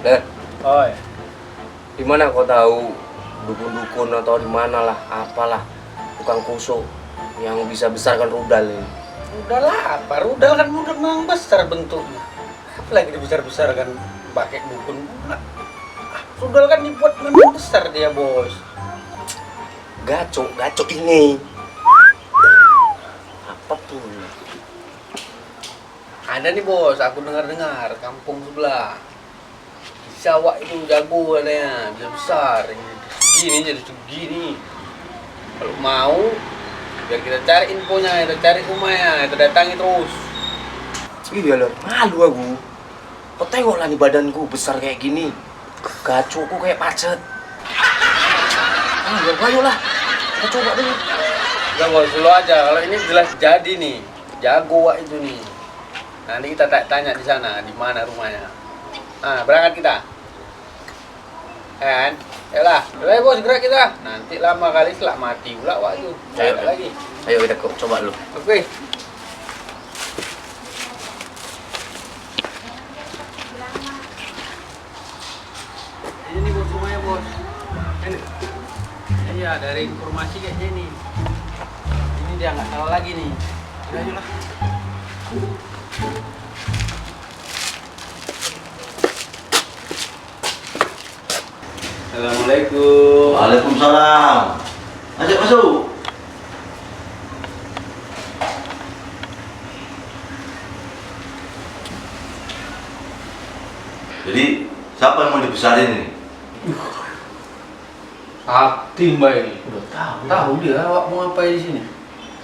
Ler, Oi, di mana kau tahu dukun-dukun atau di mana lah, apalah tukang kusuk yang bisa besarkan rudal ini? udahlah apa? Rudal kan udah memang besar bentuknya. Apalagi dibesar-besarkan pakai dukun pula. Rudal kan dibuat memang besar dia, bos. Gacok ini. Apapun. Ada nih bos, aku dengar-dengar kampung sebelah. Di sawah itu jago katanya, bisa besar. Segini jadi segini. Kalau mau, biar kita cari infonya, kita cari rumahnya, kita datangi terus. Iya Ler, malu aku. Kau tengoklah nih badanku besar kayak gini. Gacokku kayak pacet. Ayolah, kita coba dulu. Enggak bos, dulu aja. Kalau ini jelas jadi nih, jago wak itu nih. Nanti kita tanya di sana, di mana rumahnya. Ah, berangkat kita. Kan? Yalah, udah bos gerak kita. Nanti lama kali selak mati pula wak itu. Ayo, Cari lagi. Ayo kita coba dulu. Oke. Ini bos rumahnya bos. Ini. Iya dari informasi kayak gini. Ini dia nggak salah lagi nih. Udah ayolah. Assalamualaikum. Waalaikumsalam. Ajak masuk. Jadi siapa yang mau dibesarin ini? Sakti mbak ini. Udah tahu. Tahu dia awak mau ngapain di sini.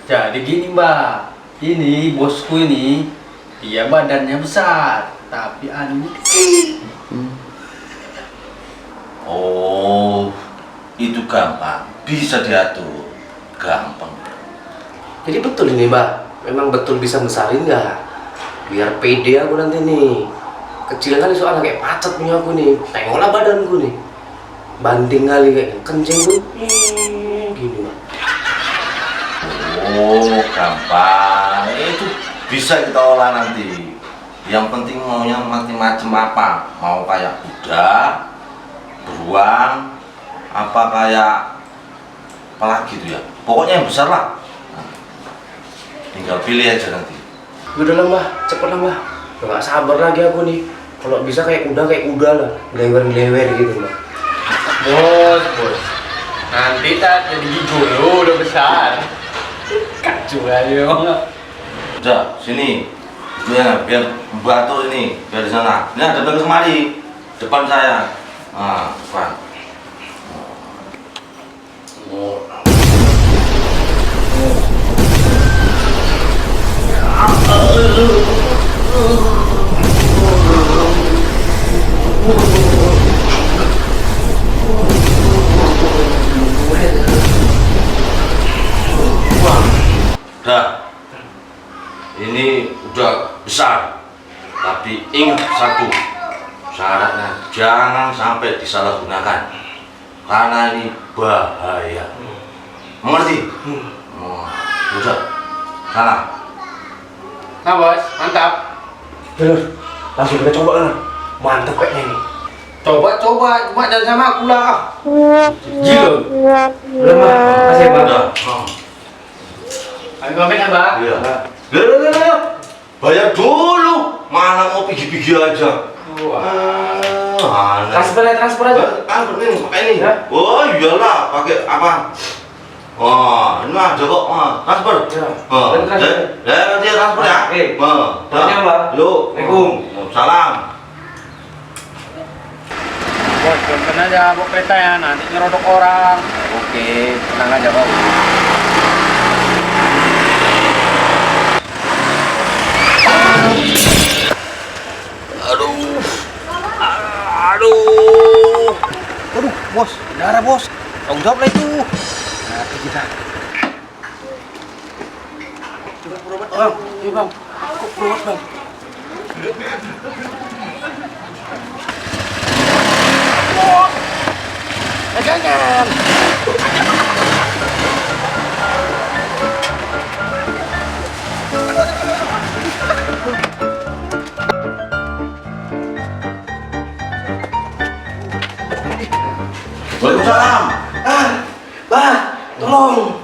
Jadi gini mbak, ini bosku ini dia badannya besar, tapi anunya kecil. Oh, itu gampang. Bisa diatur. Gampang. Jadi betul ini Mbak, memang betul bisa besarin nggak? Biar pede aku nanti nih. Kecil kali soalnya kayak pacet punya aku nih. Tengoklah badanku nih. Banting kali kayak kencing tuh. Gini Mbak. Oh, gampang. Itu bisa kita olah nanti. Yang penting maunya macam-macam apa? Mau kayak kuda, beruang, apa kayak apa lagi tuh ya? Pokoknya yang besar lah. Nah, tinggal pilih aja nanti. Udah lah Mbak, cepet lah Mbak. Udah gak sabar lagi aku nih. Kalau bisa kayak kuda lah, ngelewer gitu Mbak. Bos. Nanti tak jadi gigolo udah besar. Kacau aja. Udah, sini. Ya, biar batu ini, biar di sana. Ini ada datang kemari, depan saya. Nah, depan. Dah, ini udah besar, tapi ingat satu syaratnya, jangan sampai disalahgunakan karena ini bahaya. Mengerti? Udah, sana. Nah bos, mantap. Bener, langsung kita coba kan. Mantap kayaknya ini. Coba, cuma jangan sama aku lah. Gila. Udah Mbak, makasih ya Mbak. Udah. Ayo pamit ya, Mbak. Iya. Lihat. Bayar dulu. Mana mau pergi-pergi aja. Wah. Transfer aja. Transfer nih, pakai ini. Ya. Oh iyalah, pakai apa? Oh, ini ada kok. Transfer. Ya. Oh, Dan transfer. nanti transfer ya. Oke. Oh, Makasih, Mbak. Yuk. Assalamualaikum. Salam. Bos, pelan aja bawa kereta ya, nanti nyerodok orang. Oke, tenang aja Bang. Aduh, bos, darah bos. Tanggung jawab lah itu. Nanti kita. Coba berobat bang, iya bang. Kok berobat bang? Jangan. Waalaikumsalam. Bah, tolong.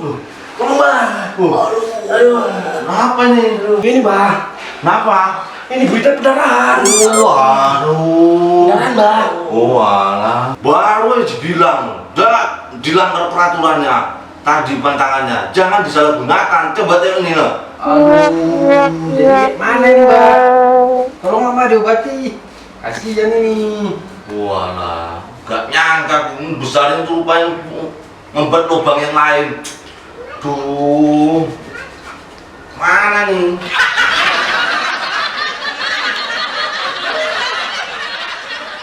Tolong, Bah. Aduh. Kenapa ini? Ini, Bah. Kenapa? Ini berita pendarahan. Waduh. Pendarahan, Bah. Oh alah. Baru aja dibilang, udah dilanggar peraturannya. Tadi pantangannya, jangan disalahgunakan. Coba tengok ini loh. Aduh, jadi mana nih, Mbak? Tolong Mbak diobati. Kasihan ini. Walah, gak nyangka aku besarin tuh rupanya ngembat lubang yang lain. Duh, mana nih?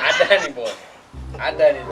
Ada nih, Bos. Ada nih.